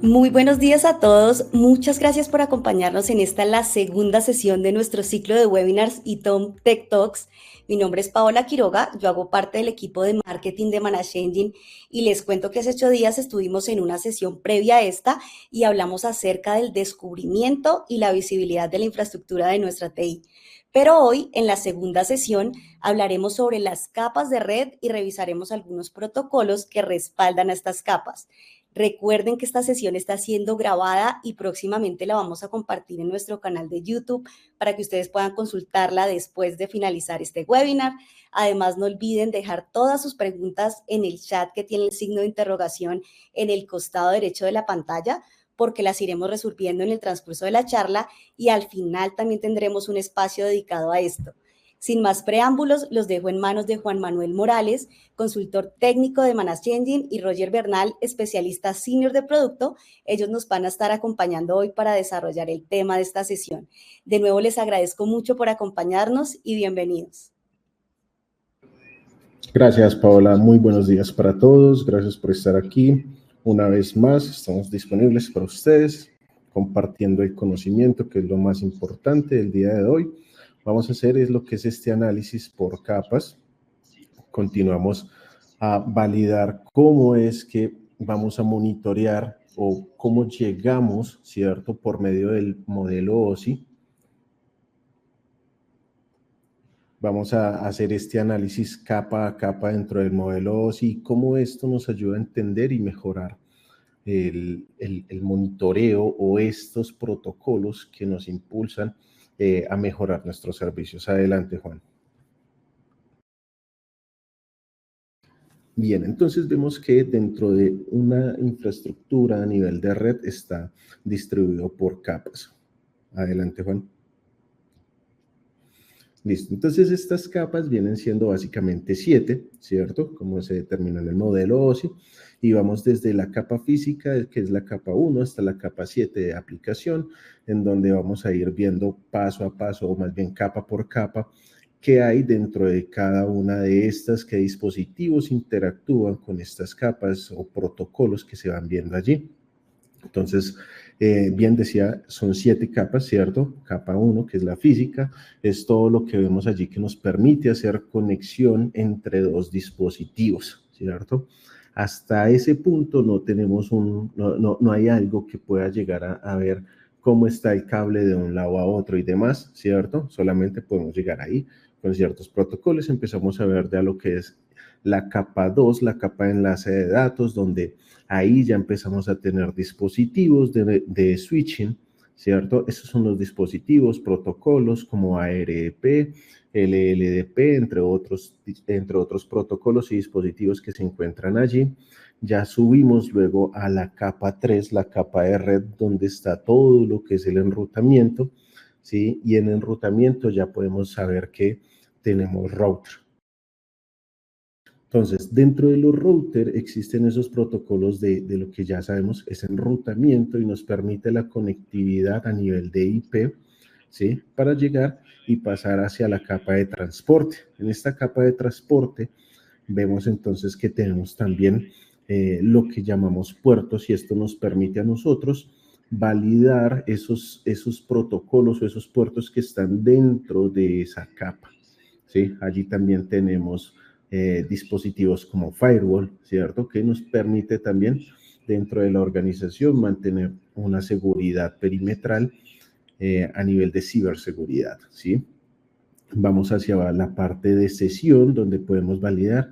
Muy buenos días a todos. Muchas gracias por acompañarnos en la segunda sesión de nuestro ciclo de webinars y Tom Tech Talks. Mi nombre es Paola Quiroga, yo hago parte del equipo de marketing de Manage Engine y les cuento que hace 8 días estuvimos en una sesión previa a esta y hablamos acerca del descubrimiento y la visibilidad de la infraestructura de nuestra TI. Pero hoy, en la segunda sesión, hablaremos sobre las capas de red y revisaremos algunos protocolos que respaldan a estas capas. Recuerden que esta sesión está siendo grabada y próximamente la vamos a compartir en nuestro canal de YouTube para que ustedes puedan consultarla después de finalizar este webinar. Además, no olviden dejar todas sus preguntas en el chat que tiene el signo de interrogación en el costado derecho de la pantalla, porque las iremos resolviendo en el transcurso de la charla y al final también tendremos un espacio dedicado a esto. Sin más preámbulos, los dejo en manos de Juan Manuel Morales, consultor técnico de Manage Engine, y Roger Bernal, especialista senior de producto. Ellos nos van a estar acompañando hoy para desarrollar el tema de esta sesión. De nuevo, les agradezco mucho por acompañarnos y bienvenidos. Gracias, Paola. Muy buenos días para todos. Gracias por estar aquí. Una vez más, estamos disponibles para ustedes, compartiendo el conocimiento, que es lo más importante del día de hoy. Vamos a hacer lo que es este análisis por capas. Continuamos a validar cómo es que vamos a monitorear o cómo llegamos, ¿cierto?, por medio del modelo OSI. Vamos a hacer este análisis capa a capa dentro del modelo OSI y cómo esto nos ayuda a entender y mejorar el monitoreo o estos protocolos que nos impulsan a mejorar nuestros servicios. Adelante, Juan. Bien, entonces vemos que dentro de una infraestructura a nivel de red está distribuido por capas. Adelante, Juan. Listo, entonces estas capas vienen siendo básicamente 7, ¿cierto? Como se determina en el modelo OSI, y vamos desde la capa física, que es la capa 1, hasta la capa 7 de aplicación, en donde vamos a ir viendo paso a paso, o más bien capa por capa, qué hay dentro de cada una de estas, qué dispositivos interactúan con estas capas o protocolos que se van viendo allí. Entonces, bien decía, son 7 capas, ¿cierto? Capa 1, que es la física, es todo lo que vemos allí que nos permite hacer conexión entre dos dispositivos, ¿cierto? Hasta ese punto no tenemos no hay algo que pueda llegar a ver cómo está el cable de un lado a otro y demás, ¿cierto? Solamente podemos llegar ahí con ciertos protocolos. Empezamos a ver ya lo que es la capa 2, la capa de enlace de datos, donde ahí ya empezamos a tener dispositivos de switching, ¿cierto? Esos son los dispositivos, protocolos como ARP, LLDP, entre otros protocolos y dispositivos que se encuentran allí. Ya subimos luego a la capa 3, la capa de red, donde está todo lo que es el enrutamiento, ¿sí? Y en enrutamiento ya podemos saber que tenemos router. Entonces, dentro de los routers existen esos protocolos de lo que ya sabemos es enrutamiento y nos permite la conectividad a nivel de IP, ¿sí? Para llegar y pasar hacia la capa de transporte. En esta capa de transporte vemos entonces que tenemos también lo que llamamos puertos y esto nos permite a nosotros validar esos protocolos o esos puertos que están dentro de esa capa, ¿sí? Allí también tenemos dispositivos como firewall, ¿cierto? Que nos permite también dentro de la organización mantener una seguridad perimetral a nivel de ciberseguridad, ¿sí? Vamos hacia la parte de sesión, donde podemos validar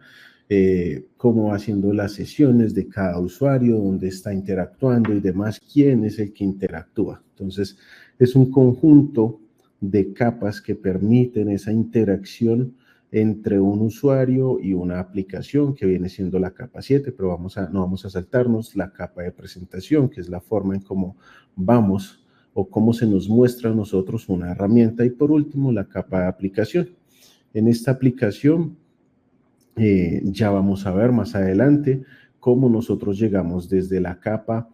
cómo va haciendo las sesiones de cada usuario, dónde está interactuando y demás, quién es el que interactúa. Entonces, es un conjunto de capas que permiten esa interacción entre un usuario y una aplicación que viene siendo la capa 7, pero no vamos a saltarnos la capa de presentación, que es la forma en cómo vamos o cómo se nos muestra a nosotros una herramienta, y por último la capa de aplicación. En esta aplicación ya vamos a ver más adelante cómo nosotros llegamos desde la capa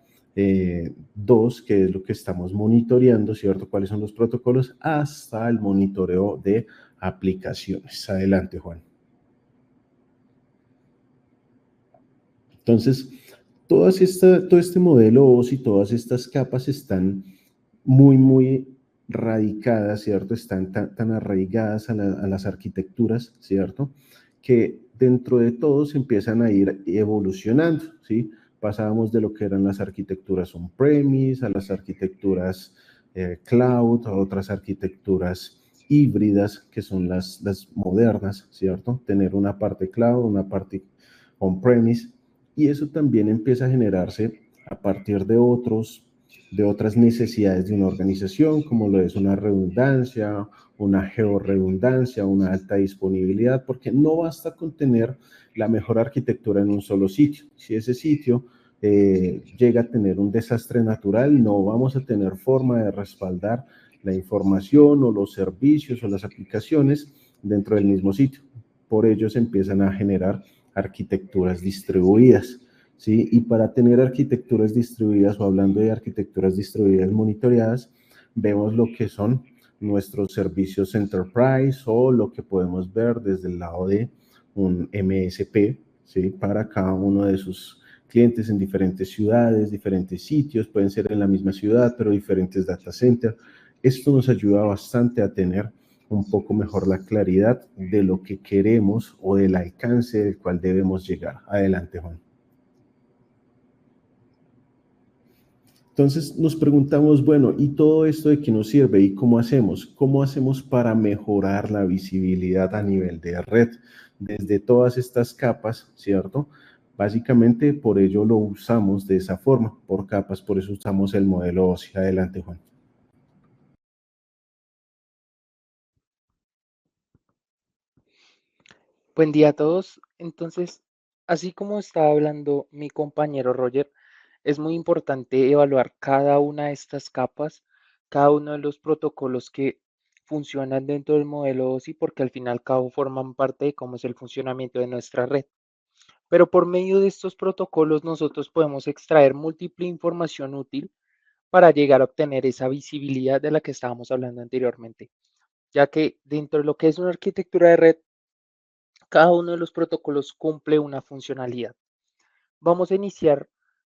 2, que es lo que estamos monitoreando, ¿cierto? Cuáles son los protocolos, hasta el monitoreo de aplicaciones. Adelante, Juan. Entonces, todo este modelo OSI, todas estas capas están muy radicadas, ¿cierto? Están tan arraigadas a las arquitecturas, ¿cierto? Que dentro de todos empiezan a ir evolucionando, ¿sí? Pasábamos de lo que eran las arquitecturas on-premise a las arquitecturas cloud, a otras arquitecturas híbridas, que son las modernas, ¿cierto? Tener una parte cloud, una parte on-premise, y eso también empieza a generarse a partir de otras necesidades de una organización, como lo es una redundancia, una georredundancia, una alta disponibilidad, porque no basta con tener la mejor arquitectura en un solo sitio. Si ese sitio llega a tener un desastre natural, no vamos a tener forma de respaldar la información o los servicios o las aplicaciones dentro del mismo sitio. Por ello se empiezan a generar arquitecturas distribuidas. ¿Sí? Y para tener arquitecturas distribuidas o hablando de arquitecturas distribuidas monitoreadas, vemos lo que son nuestros servicios enterprise o lo que podemos ver desde el lado de un MSP, ¿sí? Para cada uno de sus clientes en diferentes ciudades, diferentes sitios, pueden ser en la misma ciudad, pero diferentes data centers. Esto nos ayuda bastante a tener un poco mejor la claridad de lo que queremos o del alcance del cual debemos llegar. Adelante, Juan. Entonces nos preguntamos, bueno, ¿y todo esto de qué nos sirve y cómo hacemos? ¿Cómo hacemos para mejorar la visibilidad a nivel de red desde todas estas capas, ¿cierto? Básicamente por ello lo usamos de esa forma, por capas, por eso usamos el modelo OSI. Adelante, Juan. Buen día a todos. Entonces, así como estaba hablando mi compañero Roger, es muy importante evaluar cada una de estas capas, cada uno de los protocolos que funcionan dentro del modelo OSI, porque al fin y al cabo forman parte de cómo es el funcionamiento de nuestra red. Pero por medio de estos protocolos nosotros podemos extraer múltiple información útil para llegar a obtener esa visibilidad de la que estábamos hablando anteriormente, ya que dentro de lo que es una arquitectura de red, cada uno de los protocolos cumple una funcionalidad. Vamos a iniciar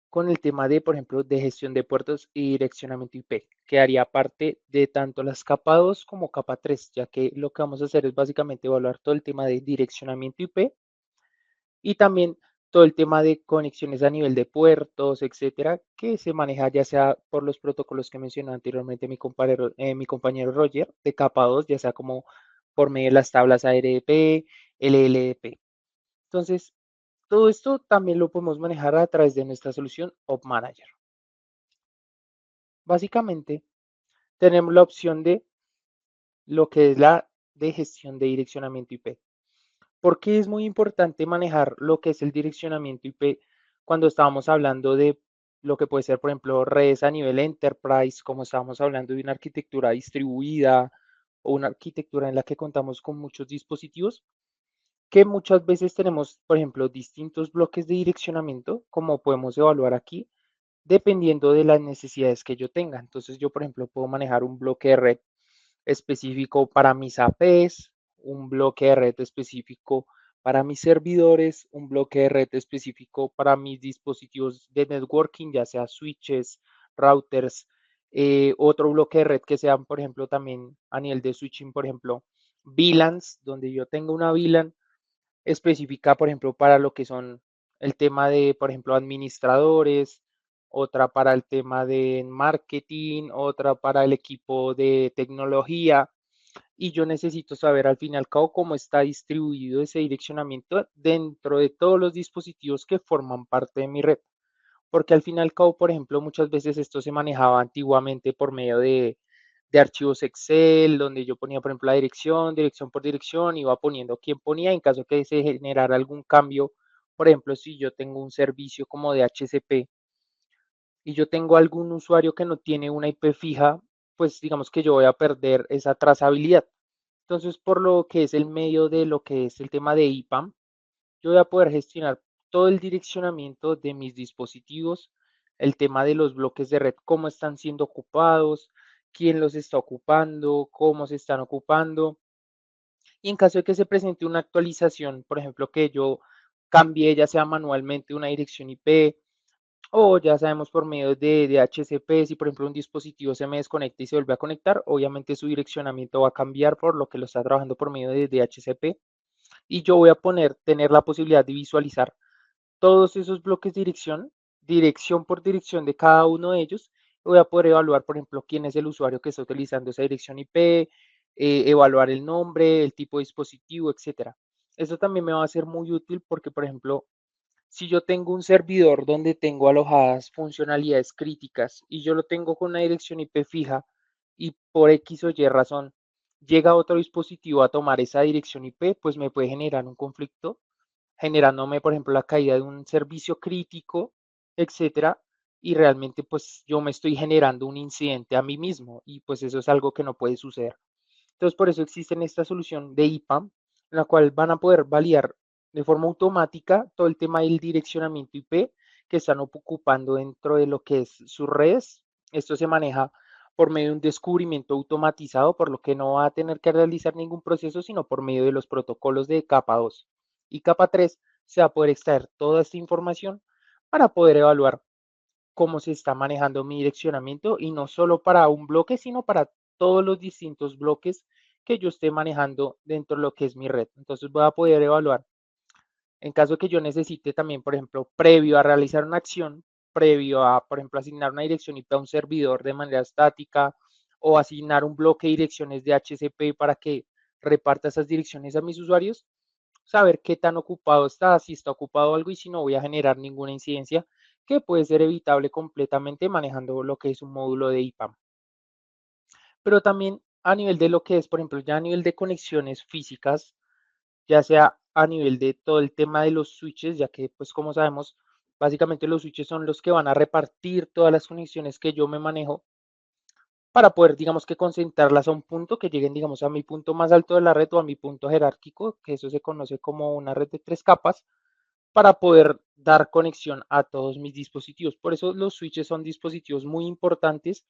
con el tema de, por ejemplo, de gestión de puertos y direccionamiento IP, que haría parte de tanto las capa 2 como capa 3, ya que lo que vamos a hacer es básicamente evaluar todo el tema de direccionamiento IP y también todo el tema de conexiones a nivel de puertos, etcétera, que se maneja ya sea por los protocolos que mencionó anteriormente mi compañero Roger, de capa 2, ya sea como por medio de las tablas ARDP, LLDP. Entonces, todo esto también lo podemos manejar a través de nuestra solución Op Manager. Básicamente, tenemos la opción de lo que es la de gestión de direccionamiento IP. ¿Por qué es muy importante manejar lo que es el direccionamiento IP cuando estábamos hablando de lo que puede ser, por ejemplo, redes a nivel enterprise, como estábamos hablando de una arquitectura distribuida o una arquitectura en la que contamos con muchos dispositivos? Que muchas veces tenemos, por ejemplo, distintos bloques de direccionamiento, como podemos evaluar aquí, dependiendo de las necesidades que yo tenga. Entonces yo, por ejemplo, puedo manejar un bloque de red específico para mis APs, un bloque de red específico para mis servidores, un bloque de red específico para mis dispositivos de networking, ya sea switches, routers, otro bloque de red que sean, por ejemplo, también a nivel de switching, por ejemplo, VLANs, donde yo tengo una VLAN específica, por ejemplo, para lo que son el tema de, por ejemplo, administradores, otra para el tema de marketing, otra para el equipo de tecnología. Y yo necesito saber al fin y al cabo cómo está distribuido ese direccionamiento dentro de todos los dispositivos que forman parte de mi red. Porque al fin y al cabo, por ejemplo, muchas veces esto se manejaba antiguamente por medio de archivos Excel, donde yo ponía, por ejemplo, la dirección, dirección por dirección, iba poniendo quién ponía en caso que se generara algún cambio. Por ejemplo, si yo tengo un servicio como de HCP y yo tengo algún usuario que no tiene una IP fija, pues digamos que yo voy a perder esa trazabilidad. Entonces, por lo que es el medio de lo que es el tema de IPAM, yo voy a poder gestionar todo el direccionamiento de mis dispositivos, el tema de los bloques de red, cómo están siendo ocupados, quién los está ocupando, cómo se están ocupando. Y en caso de que se presente una actualización, por ejemplo, que yo cambie ya sea manualmente una dirección IP O ya sabemos por medio de DHCP, si por ejemplo un dispositivo se me desconecta y se vuelve a conectar, obviamente su direccionamiento va a cambiar por lo que lo está trabajando por medio de DHCP. Y yo voy a tener la posibilidad de visualizar todos esos bloques de dirección por dirección de cada uno de ellos. Voy a poder evaluar, por ejemplo, quién es el usuario que está utilizando esa dirección IP, evaluar el nombre, el tipo de dispositivo, etcétera. Esto también me va a ser muy útil porque, por ejemplo, si yo tengo un servidor donde tengo alojadas funcionalidades críticas y yo lo tengo con una dirección IP fija y por X o Y razón llega otro dispositivo a tomar esa dirección IP, pues me puede generar un conflicto, generándome, por ejemplo, la caída de un servicio crítico, etcétera, y realmente pues yo me estoy generando un incidente a mí mismo y pues eso es algo que no puede suceder. Entonces, por eso existe esta solución de IPAM, en la cual van a poder validar de forma automática todo el tema del direccionamiento IP que están ocupando dentro de lo que es sus redes. Esto se maneja por medio de un descubrimiento automatizado, por lo que no va a tener que realizar ningún proceso, sino por medio de los protocolos de capa 2 y capa 3 se va a poder extraer toda esta información para poder evaluar cómo se está manejando mi direccionamiento y no solo para un bloque, sino para todos los distintos bloques que yo esté manejando dentro de lo que es mi red. Entonces voy a poder evaluar en caso que yo necesite también, por ejemplo, previo a realizar una acción, previo a, por ejemplo, asignar una dirección IP a un servidor de manera estática o asignar un bloque de direcciones de HCP para que reparta esas direcciones a mis usuarios, saber qué tan ocupado está, si está ocupado algo y si no voy a generar ninguna incidencia que puede ser evitable completamente manejando lo que es un módulo de IPAM. Pero también a nivel de lo que es, por ejemplo, ya a nivel de conexiones físicas, ya sea a nivel de todo el tema de los switches, ya que pues como sabemos, básicamente los switches son los que van a repartir todas las conexiones que yo me manejo para poder, digamos que concentrarlas a un punto que lleguen, digamos, a mi punto más alto de la red o a mi punto jerárquico, que eso se conoce como una red de 3 capas, para poder dar conexión a todos mis dispositivos. Por eso los switches son dispositivos muy importantes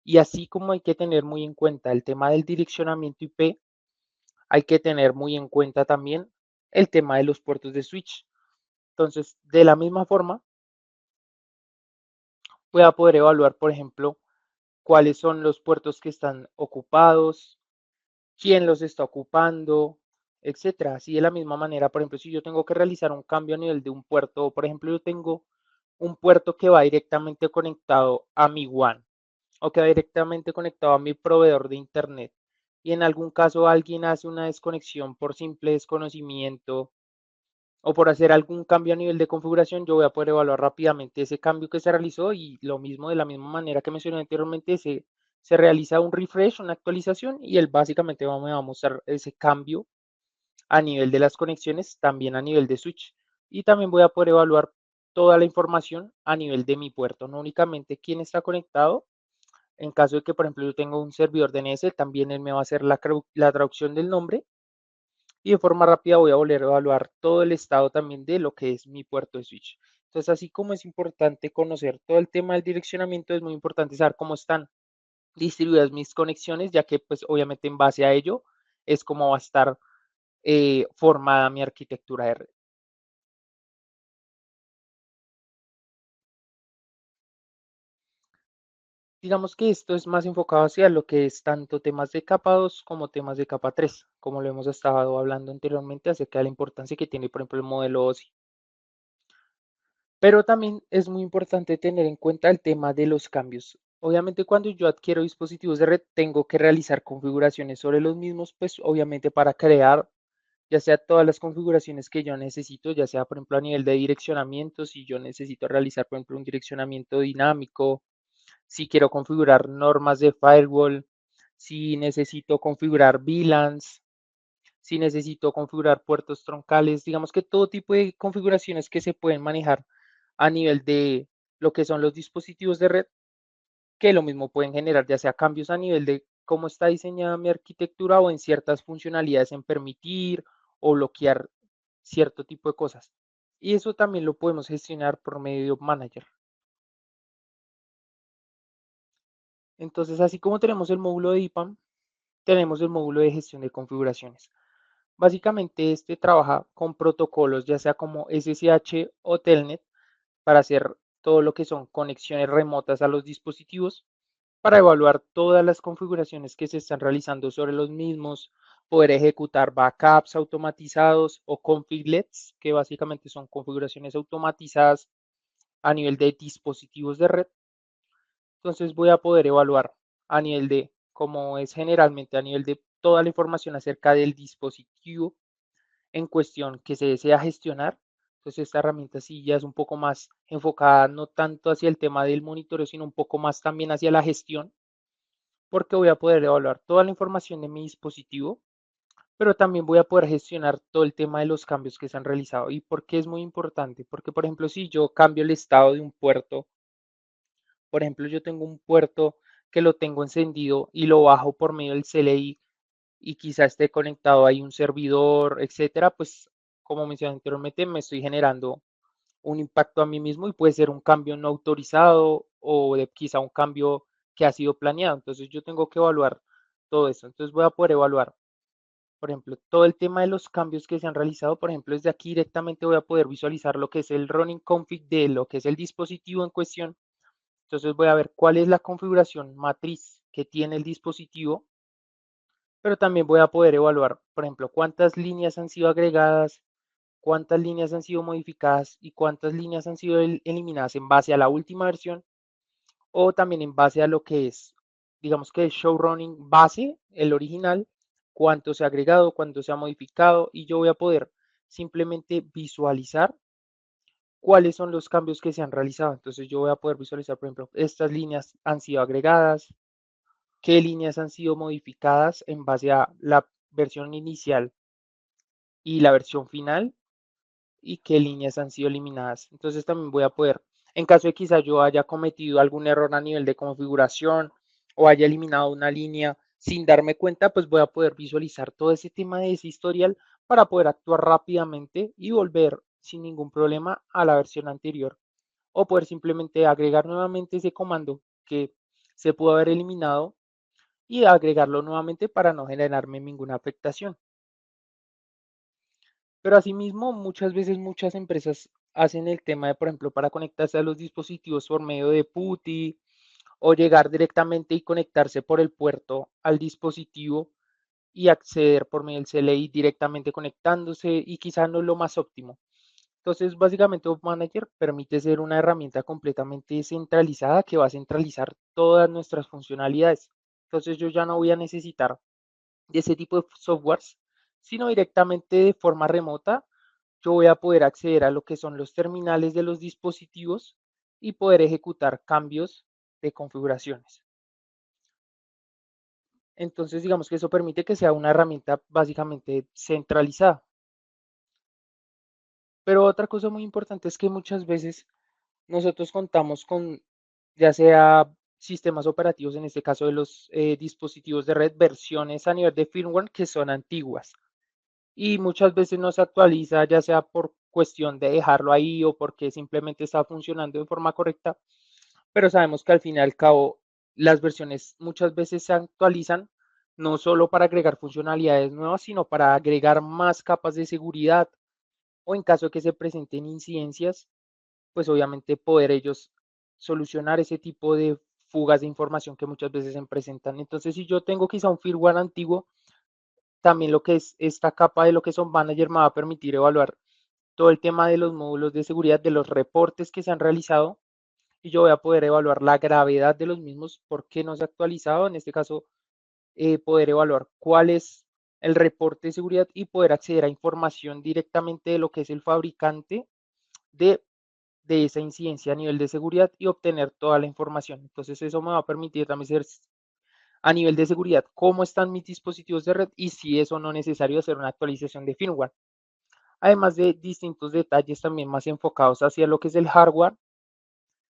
y así como hay que tener muy en cuenta el tema del direccionamiento IP, hay que tener muy en cuenta también el tema de los puertos de switch. Entonces, de la misma forma, voy a poder evaluar, por ejemplo, cuáles son los puertos que están ocupados, quién los está ocupando, etcétera. Así de la misma manera, por ejemplo, si yo tengo que realizar un cambio a nivel de un puerto, por ejemplo, yo tengo un puerto que va directamente conectado a mi WAN o que va directamente conectado a mi proveedor de internet y en algún caso alguien hace una desconexión por simple desconocimiento o por hacer algún cambio a nivel de configuración, yo voy a poder evaluar rápidamente ese cambio que se realizó y lo mismo de la misma manera que mencioné anteriormente, se realiza un refresh, una actualización y él básicamente me va a mostrar ese cambio a nivel de las conexiones, también a nivel de switch. Y también voy a poder evaluar toda la información a nivel de mi puerto, no únicamente quién está conectado. En caso de que, por ejemplo, yo tenga un servidor DNS, también él me va a hacer la traducción del nombre y de forma rápida voy a volver a evaluar todo el estado también de lo que es mi puerto de switch. Entonces, así como es importante conocer todo el tema del direccionamiento, es muy importante saber cómo están distribuidas mis conexiones, ya que pues obviamente en base a ello es como va a estar formada mi arquitectura de red. Digamos que esto es más enfocado hacia lo que es tanto temas de capa 2 como temas de capa 3, como lo hemos estado hablando anteriormente acerca de la importancia que tiene, por ejemplo, el modelo OSI. Pero también es muy importante tener en cuenta el tema de los cambios. Obviamente cuando yo adquiero dispositivos de red, tengo que realizar configuraciones sobre los mismos, pues obviamente para crear ya sea todas las configuraciones que yo necesito, ya sea por ejemplo a nivel de direccionamiento, si yo necesito realizar por ejemplo un direccionamiento dinámico, si quiero configurar normas de firewall, si necesito configurar VLANs, si necesito configurar puertos troncales, digamos que todo tipo de configuraciones que se pueden manejar a nivel de lo que son los dispositivos de red, que lo mismo pueden generar ya sea cambios a nivel de cómo está diseñada mi arquitectura o en ciertas funcionalidades en permitir o bloquear cierto tipo de cosas. Y eso también lo podemos gestionar por medio de Manager. Entonces, así como tenemos el módulo de IPAM, tenemos el módulo de gestión de configuraciones. Básicamente este trabaja con protocolos, ya sea como SSH o Telnet, para hacer todo lo que son conexiones remotas a los dispositivos para evaluar todas las configuraciones que se están realizando sobre los mismos, poder ejecutar backups automatizados o configlets, que básicamente son configuraciones automatizadas a nivel de dispositivos de red. Entonces voy a poder evaluar a nivel de, como es generalmente a nivel de toda la información acerca del dispositivo en cuestión que se desea gestionar. Entonces esta herramienta sí ya es un poco más enfocada no tanto hacia el tema del monitoreo, sino un poco más también hacia la gestión, porque voy a poder evaluar toda la información de mi dispositivo, pero también voy a poder gestionar todo el tema de los cambios que se han realizado. ¿Y por qué es muy importante? Porque, por ejemplo, si yo cambio el estado de un puerto, por ejemplo, yo tengo un puerto que lo tengo encendido y lo bajo por medio del CLI y quizá esté conectado ahí un servidor, etcétera, pues como mencioné anteriormente, me estoy generando un impacto a mí mismo y puede ser un cambio no autorizado o de quizá un cambio que ha sido planeado. Entonces yo tengo que evaluar todo eso. Entonces voy a poder evaluar, por ejemplo, todo el tema de los cambios que se han realizado. Por ejemplo, desde aquí directamente voy a poder visualizar lo que es el running config de lo que es el dispositivo en cuestión. Entonces voy a ver cuál es la configuración matriz que tiene el dispositivo, pero también voy a poder evaluar, por ejemplo, cuántas líneas han sido agregadas, cuántas líneas han sido modificadas y cuántas líneas han sido eliminadas en base a la última versión o también en base a lo que es, digamos que el showrunning base, el original, cuánto se ha agregado, cuánto se ha modificado y yo voy a poder simplemente visualizar cuáles son los cambios que se han realizado. Entonces yo voy a poder visualizar, por ejemplo, estas líneas han sido agregadas, qué líneas han sido modificadas en base a la versión inicial y la versión final y qué líneas han sido eliminadas. Entonces también voy a poder, en caso de quizá yo haya cometido algún error a nivel de configuración o haya eliminado una línea sin darme cuenta, pues voy a poder visualizar todo ese tema de ese historial para poder actuar rápidamente y volver sin ningún problema a la versión anterior o poder simplemente agregar nuevamente ese comando que se pudo haber eliminado y agregarlo nuevamente para no generarme ninguna afectación. Pero asimismo, muchas veces muchas empresas hacen el tema de, por ejemplo, para conectarse a los dispositivos por medio de PuTTY o llegar directamente y conectarse por el puerto al dispositivo y acceder por medio del CLI directamente conectándose y quizá no es lo más óptimo. Entonces, básicamente, App Manager permite ser una herramienta completamente centralizada que va a centralizar todas nuestras funcionalidades. Entonces, yo ya no voy a necesitar de ese tipo de softwares, sino directamente de forma remota yo voy a poder acceder a lo que son los terminales de los dispositivos y poder ejecutar cambios de configuraciones. Entonces, digamos que eso permite que sea una herramienta básicamente centralizada. Pero otra cosa muy importante es que muchas veces nosotros contamos con, ya sea sistemas operativos, en este caso de los dispositivos de red, versiones a nivel de firmware que son antiguas. Y muchas veces no se actualiza, ya sea por cuestión de dejarlo ahí o porque simplemente está funcionando de forma correcta, pero sabemos que al fin y al cabo las versiones muchas veces se actualizan no solo para agregar funcionalidades nuevas, sino para agregar más capas de seguridad o en caso de que se presenten incidencias, pues obviamente poder ellos solucionar ese tipo de fugas de información que muchas veces se presentan. Entonces, si yo tengo quizá un firmware antiguo, también lo que es esta capa de lo que son manager me va a permitir evaluar todo el tema de los módulos de seguridad, de los reportes que se han realizado y yo voy a poder evaluar la gravedad de los mismos, por qué no se ha actualizado, en este caso poder evaluar cuál es el reporte de seguridad y poder acceder a información directamente de lo que es el fabricante de, de esa incidencia a nivel de seguridad y obtener toda la información. Entonces eso me va a permitir también ser a nivel de seguridad cómo están mis dispositivos de red y si es o no necesario hacer una actualización de firmware. Además de distintos detalles también más enfocados hacia lo que es el hardware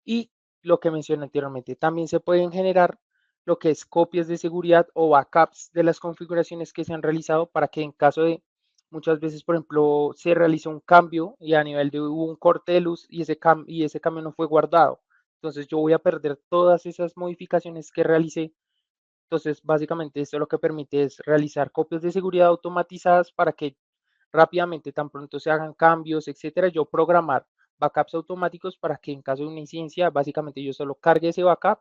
y lo que mencioné anteriormente. También se pueden generar lo que es copias de seguridad o backups de las configuraciones que se han realizado para que en caso de muchas veces, por ejemplo, se realizó un cambio y a nivel de hubo un corte de luz y ese cambio no fue guardado. Entonces yo voy a perder todas esas modificaciones que realicé. Entonces, básicamente esto lo que permite es realizar copias de seguridad automatizadas para que rápidamente, tan pronto se hagan cambios, etcétera, yo programar backups automáticos para que en caso de una incidencia, básicamente yo solo cargue ese backup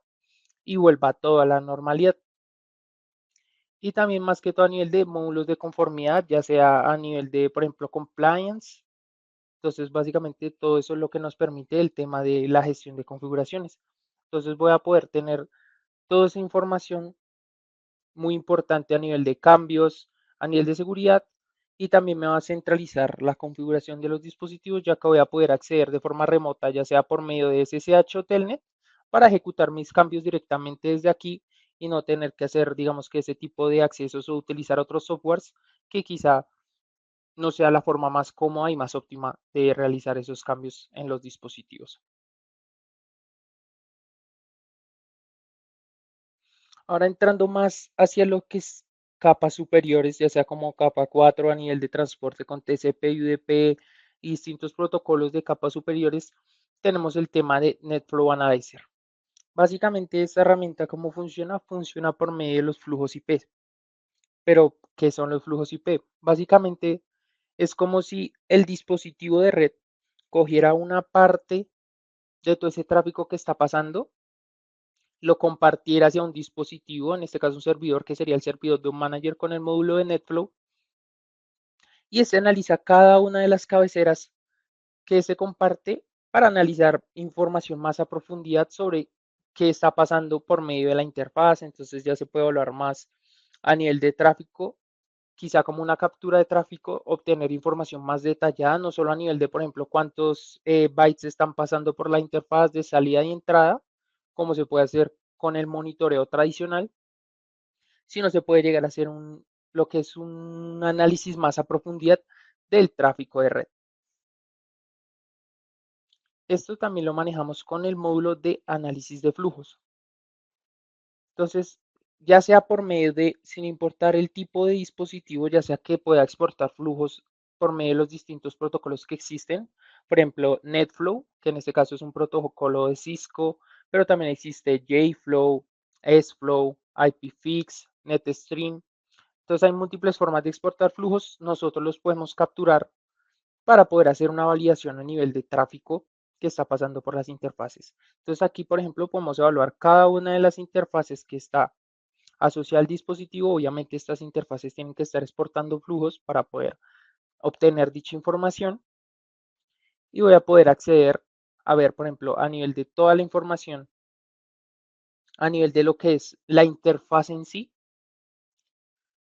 y vuelva todo a la normalidad. Y también más que todo a nivel de módulos de conformidad, ya sea a nivel de, por ejemplo, compliance. Entonces, básicamente todo eso es lo que nos permite el tema de la gestión de configuraciones. Entonces, voy a poder tener toda esa información muy importante a nivel de cambios, a nivel de seguridad, y también me va a centralizar la configuración de los dispositivos, ya que voy a poder acceder de forma remota, ya sea por medio de SSH o Telnet, para ejecutar mis cambios directamente desde aquí y no tener que hacer, digamos que ese tipo de accesos o utilizar otros softwares que quizá no sea la forma más cómoda y más óptima de realizar esos cambios en los dispositivos. Ahora entrando más hacia lo que es capas superiores, ya sea como capa 4 a nivel de transporte con TCP, UDP y distintos protocolos de capas superiores, tenemos el tema de NetFlow Analyzer. Básicamente esta herramienta, ¿cómo funciona? Funciona por medio de los flujos IP. Pero, ¿qué son los flujos IP? Básicamente es como si el dispositivo de red cogiera una parte de todo ese tráfico que está pasando, lo compartiera hacia un dispositivo, en este caso un servidor que sería el servidor de un manager con el módulo de NetFlow, y este analiza cada una de las cabeceras que se comparte para analizar información más a profundidad sobre qué está pasando por medio de la interfaz. Entonces ya se puede evaluar más a nivel de tráfico, quizá como una captura de tráfico, obtener información más detallada, no solo a nivel de, por ejemplo, cuántos bytes están pasando por la interfaz de salida y entrada, como se puede hacer con el monitoreo tradicional, sino se puede llegar a hacer lo que es un análisis más a profundidad del tráfico de red. Esto también lo manejamos con el módulo de análisis de flujos. Entonces, ya sea por medio de, sin importar el tipo de dispositivo, ya sea que pueda exportar flujos por medio de los distintos protocolos que existen, por ejemplo, NetFlow, que en este caso es un protocolo de Cisco, pero también existe JFlow, SFlow, IPFix, NetStream. Entonces hay múltiples formas de exportar flujos, nosotros los podemos capturar para poder hacer una validación a nivel de tráfico que está pasando por las interfaces. Entonces aquí, por ejemplo, podemos evaluar cada una de las interfaces que está asociada al dispositivo. Obviamente estas interfaces tienen que estar exportando flujos para poder obtener dicha información y voy a poder acceder a ver, por ejemplo, a nivel de toda la información, a nivel de lo que es la interfaz en sí,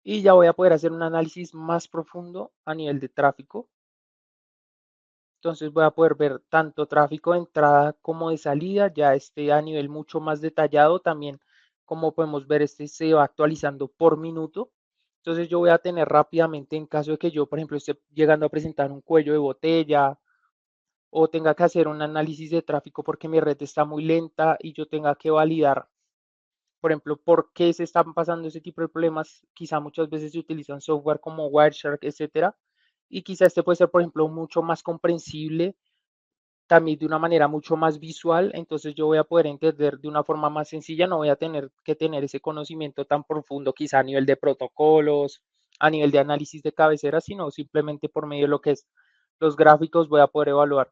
y ya voy a poder hacer un análisis más profundo a nivel de tráfico. Entonces voy a poder ver tanto tráfico de entrada como de salida, ya a nivel mucho más detallado también, como podemos ver, se va actualizando por minuto. Entonces yo voy a tener rápidamente, en caso de que yo, por ejemplo, esté llegando a presentar un cuello de botella o tenga que hacer un análisis de tráfico porque mi red está muy lenta y yo tenga que validar, por ejemplo, por qué se están pasando ese tipo de problemas. Quizá muchas veces se utilizan software como Wireshark, etcétera, y quizá este puede ser, por ejemplo, mucho más comprensible también de una manera mucho más visual, entonces yo voy a poder entender de una forma más sencilla, no voy a tener que tener ese conocimiento tan profundo quizá a nivel de protocolos, a nivel de análisis de cabecera, sino simplemente por medio de lo que es los gráficos voy a poder evaluar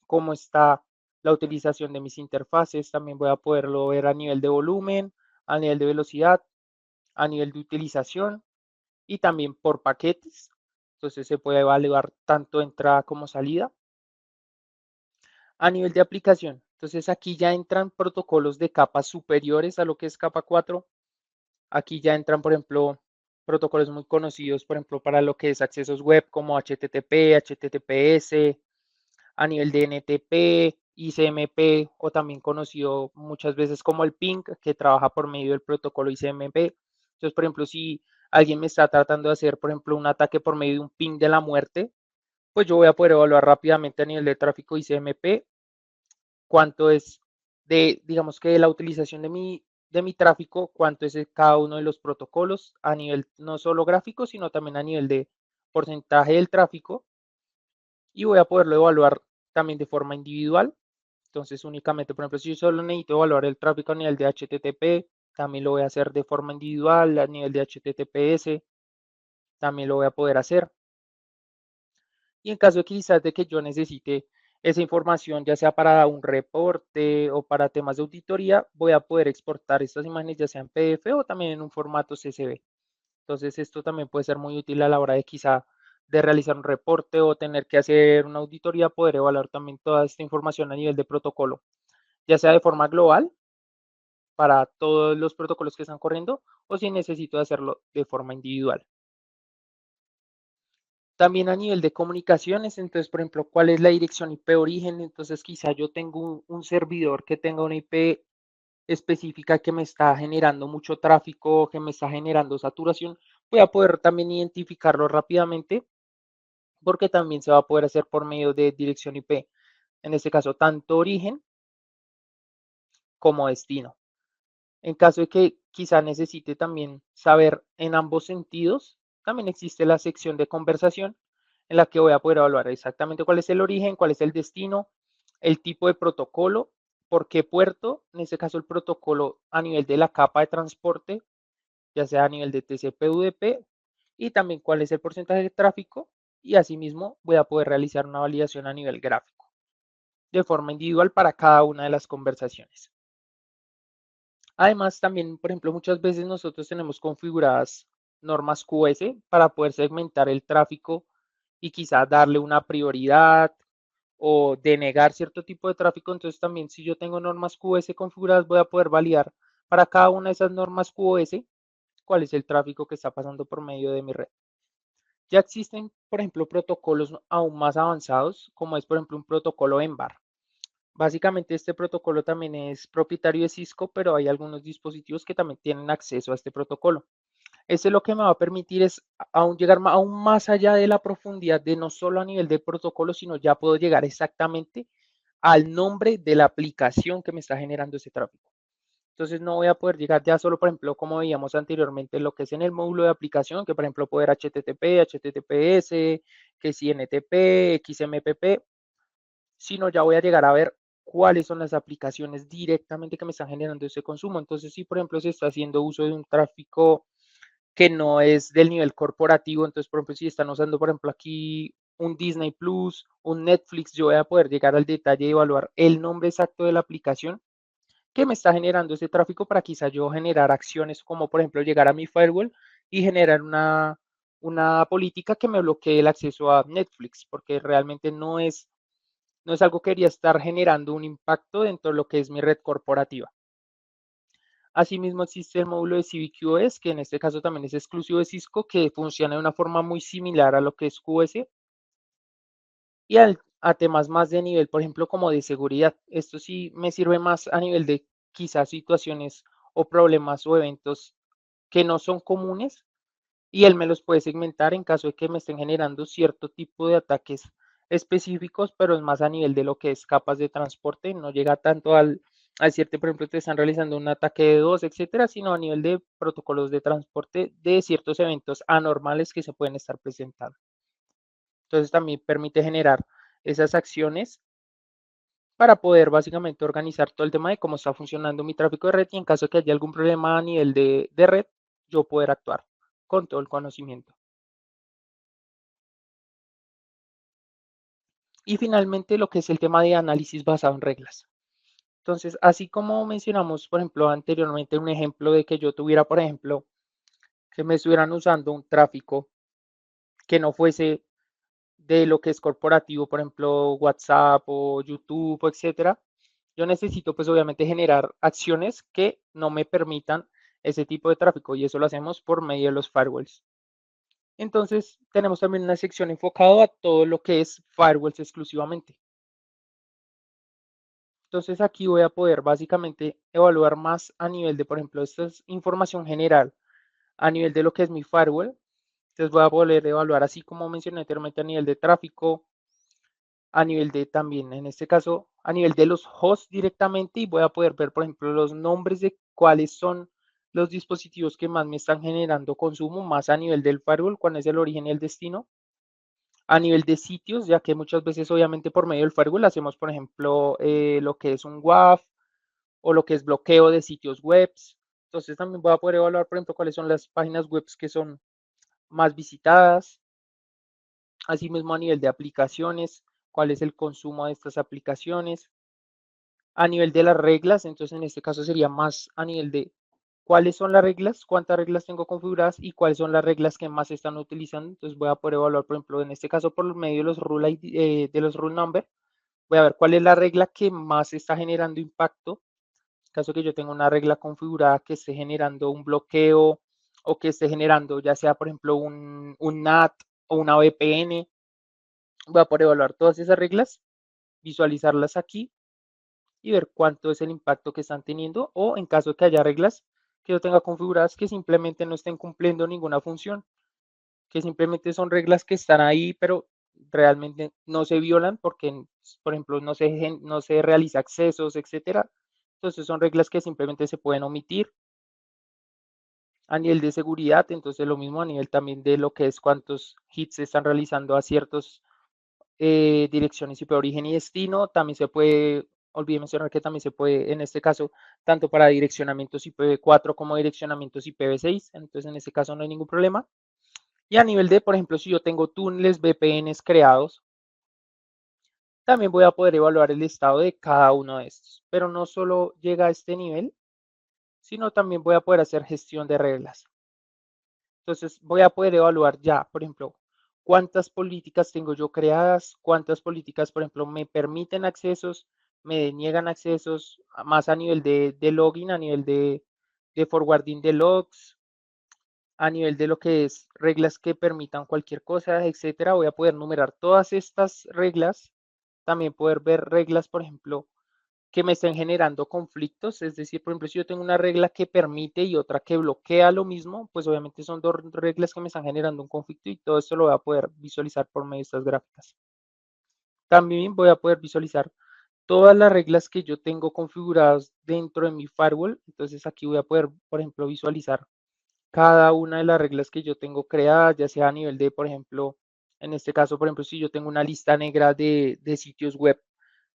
cómo está la utilización de mis interfaces, también voy a poderlo ver a nivel de volumen, a nivel de velocidad, a nivel de utilización y también por paquetes, entonces se puede evaluar tanto entrada como salida. A nivel de aplicación, entonces aquí ya entran protocolos de capas superiores a lo que es capa 4. Aquí ya entran, por ejemplo, protocolos muy conocidos, por ejemplo, para lo que es accesos web como HTTP, HTTPS, a nivel de NTP, ICMP o también conocido muchas veces como el ping, que trabaja por medio del protocolo ICMP. Entonces, por ejemplo, si alguien me está tratando de hacer, por ejemplo, un ataque por medio de un ping de la muerte, pues yo voy a poder evaluar rápidamente a nivel de tráfico ICMP cuánto es digamos que de la utilización de mi tráfico, cuánto es de cada uno de los protocolos a nivel no solo gráfico, sino también a nivel de porcentaje del tráfico y voy a poderlo evaluar también de forma individual. Entonces, únicamente, por ejemplo, si yo solo necesito evaluar el tráfico a nivel de HTTP, también lo voy a hacer de forma individual, a nivel de HTTPS, también lo voy a poder hacer. Y en caso de quizás de que yo necesite esa información, ya sea para un reporte o para temas de auditoría, voy a poder exportar estas imágenes ya sea en PDF o también en un formato CSV. Entonces, esto también puede ser muy útil a la hora de quizá de realizar un reporte o tener que hacer una auditoría, poder evaluar también toda esta información a nivel de protocolo, ya sea de forma global para todos los protocolos que están corriendo o si necesito hacerlo de forma individual. También a nivel de comunicaciones, entonces, por ejemplo, ¿cuál es la dirección IP origen? Entonces, quizá yo tengo un servidor que tenga una IP específica que me está generando mucho tráfico, que me está generando saturación, voy a poder también identificarlo rápidamente porque también se va a poder hacer por medio de dirección IP. En este caso, tanto origen como destino. En caso de que quizá necesite también saber en ambos sentidos, también existe la sección de conversación en la que voy a poder evaluar exactamente cuál es el origen, cuál es el destino, el tipo de protocolo, por qué puerto, en este caso el protocolo a nivel de la capa de transporte, ya sea a nivel de TCP/UDP, y también cuál es el porcentaje de tráfico, y asimismo voy a poder realizar una validación a nivel gráfico, de forma individual para cada una de las conversaciones. Además, también, por ejemplo, muchas veces nosotros tenemos configuradas normas QoS para poder segmentar el tráfico y quizá darle una prioridad o denegar cierto tipo de tráfico. Entonces, también si yo tengo normas QoS configuradas, voy a poder validar para cada una de esas normas QoS cuál es el tráfico que está pasando por medio de mi red. Ya existen, por ejemplo, protocolos aún más avanzados, como es, por ejemplo, un protocolo EMBAR. Básicamente este protocolo también es propietario de Cisco, pero hay algunos dispositivos que también tienen acceso a este protocolo. Este lo que me va a permitir es aún llegar aún más allá de la profundidad de no solo a nivel de protocolo, sino ya puedo llegar exactamente al nombre de la aplicación que me está generando ese tráfico. Entonces no voy a poder llegar ya solo, por ejemplo, como veíamos anteriormente, lo que es en el módulo de aplicación, que por ejemplo poder HTTP, HTTPS, que si NTP, XMPP, sino ya voy a llegar a ver cuáles son las aplicaciones directamente que me están generando ese consumo. Entonces, si por ejemplo se está haciendo uso de un tráfico que no es del nivel corporativo, entonces por ejemplo si están usando por ejemplo aquí un Disney Plus, un Netflix, yo voy a poder llegar al detalle y evaluar el nombre exacto de la aplicación que me está generando ese tráfico para quizá yo generar acciones como por ejemplo llegar a mi firewall y generar una política que me bloquee el acceso a Netflix, porque realmente no es algo que quería estar generando un impacto dentro de lo que es mi red corporativa. Asimismo existe el módulo de CVQoS, que en este caso también es exclusivo de Cisco, que funciona de una forma muy similar a lo que es QoS y a temas más de nivel, por ejemplo, como de seguridad. Esto sí me sirve más a nivel de quizás situaciones o problemas o eventos que no son comunes y él me los puede segmentar en caso de que me estén generando cierto tipo de ataques específicos, pero es más a nivel de lo que es capas de transporte, no llega tanto al cierto, por ejemplo, te están realizando un ataque de dos, etcétera, sino a nivel de protocolos de transporte de ciertos eventos anormales que se pueden estar presentando. Entonces también permite generar esas acciones para poder básicamente organizar todo el tema de cómo está funcionando mi tráfico de red y en caso de que haya algún problema a nivel de red, yo poder actuar con todo el conocimiento. Y finalmente lo que es el tema de análisis basado en reglas. Entonces, así como mencionamos, por ejemplo, anteriormente un ejemplo de que yo tuviera, por ejemplo, que me estuvieran usando un tráfico que no fuese de lo que es corporativo, por ejemplo, WhatsApp o YouTube, etcétera, yo necesito pues obviamente generar acciones que no me permitan ese tipo de tráfico y eso lo hacemos por medio de los firewalls. Entonces, tenemos también una sección enfocada a todo lo que es firewalls exclusivamente. Entonces aquí voy a poder básicamente evaluar más a nivel de, por ejemplo, esta es información general, a nivel de lo que es mi firewall. Entonces voy a poder evaluar así como mencioné anteriormente a nivel de tráfico, a nivel de también, en este caso, a nivel de los hosts directamente y voy a poder ver, por ejemplo, los nombres de cuáles son los dispositivos que más me están generando consumo, más a nivel del firewall, cuál es el origen y el destino. A nivel de sitios, ya que muchas veces obviamente por medio del firewall hacemos, por ejemplo, lo que es un WAF o lo que es bloqueo de sitios web. Entonces también voy a poder evaluar, por ejemplo, cuáles son las páginas web que son más visitadas. Asimismo, a nivel de aplicaciones, cuál es el consumo de estas aplicaciones. A nivel de las reglas, entonces en este caso sería más a nivel de cuáles son las reglas, cuántas reglas tengo configuradas y cuáles son las reglas que más se están utilizando. Entonces voy a poder evaluar, por ejemplo, en este caso por medio de los rule, de los rule number, voy a ver cuál es la regla que más está generando impacto. En caso que yo tenga una regla configurada que esté generando un bloqueo o que esté generando ya sea, por ejemplo, un NAT o una VPN, voy a poder evaluar todas esas reglas, visualizarlas aquí y ver cuánto es el impacto que están teniendo, o en caso de que haya reglas que yo tenga configuradas que simplemente no estén cumpliendo ninguna función, que simplemente son reglas que están ahí, pero realmente no se violan porque, por ejemplo, no se realiza accesos, etcétera. Entonces son reglas que simplemente se pueden omitir. A nivel de seguridad, entonces lo mismo a nivel también de lo que es cuántos hits se están realizando a ciertos direcciones IP origen y destino. También se puede, olvidé mencionar que también se puede, en este caso, tanto para direccionamientos IPv4 como direccionamientos IPv6. Entonces, en este caso no hay ningún problema. Y a nivel de, por ejemplo, si yo tengo túneles VPNs creados, también voy a poder evaluar el estado de cada uno de estos. Pero no solo llega a este nivel, sino también voy a poder hacer gestión de reglas. Entonces voy a poder evaluar ya, por ejemplo, cuántas políticas tengo yo creadas, cuántas políticas, por ejemplo, me permiten accesos, me deniegan accesos, más a nivel de login, a nivel de forwarding de logs, a nivel de lo que es reglas que permitan cualquier cosa, etcétera. Voy a poder numerar todas estas reglas, también poder ver reglas, por ejemplo, que me estén generando conflictos, es decir, por ejemplo, si yo tengo una regla que permite y otra que bloquea lo mismo, pues obviamente son dos reglas que me están generando un conflicto y todo esto lo voy a poder visualizar por medio de estas gráficas. También voy a poder visualizar todas las reglas que yo tengo configuradas dentro de mi firewall, entonces aquí voy a poder, por ejemplo, visualizar cada una de las reglas que yo tengo creadas, ya sea a nivel de, por ejemplo, en este caso, por ejemplo, si yo tengo una lista negra de sitios web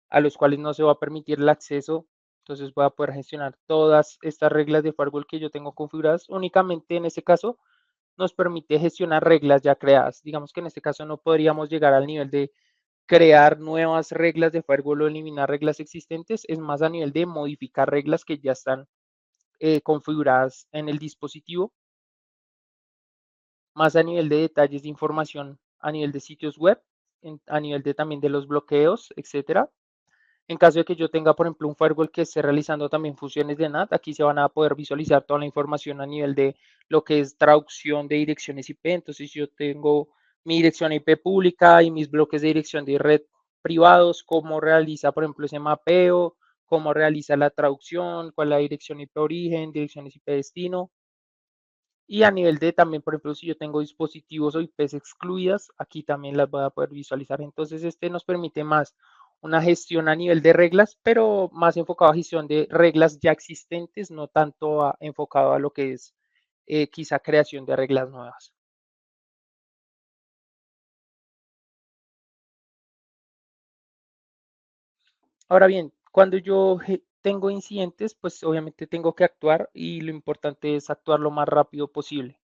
a los cuales no se va a permitir el acceso. Entonces voy a poder gestionar todas estas reglas de firewall que yo tengo configuradas. Únicamente en este caso nos permite gestionar reglas ya creadas. Digamos que en este caso no podríamos llegar al nivel de crear nuevas reglas de firewall o eliminar reglas existentes. Es más a nivel de modificar reglas que ya están configuradas en el dispositivo. Más a nivel de detalles de información, a nivel de sitios web, a nivel de también de los bloqueos, etcétera. En caso de que yo tenga, por ejemplo, un firewall que esté realizando también funciones de NAT, aquí se van a poder visualizar toda la información a nivel de lo que es traducción de direcciones IP. Entonces, si yo tengo mi dirección IP pública y mis bloques de dirección de red privados, cómo realiza, por ejemplo, ese mapeo, cómo realiza la traducción, cuál es la dirección IP origen, direcciones IP destino. Y a nivel de también, por ejemplo, si yo tengo dispositivos o IPs excluidas, aquí también las voy a poder visualizar. Entonces, este nos permite más una gestión a nivel de reglas, pero más enfocado a gestión de reglas ya existentes, no tanto enfocado a lo que es quizá creación de reglas nuevas. Ahora bien, cuando yo tengo incidentes, pues obviamente tengo que actuar y lo importante es actuar lo más rápido posible.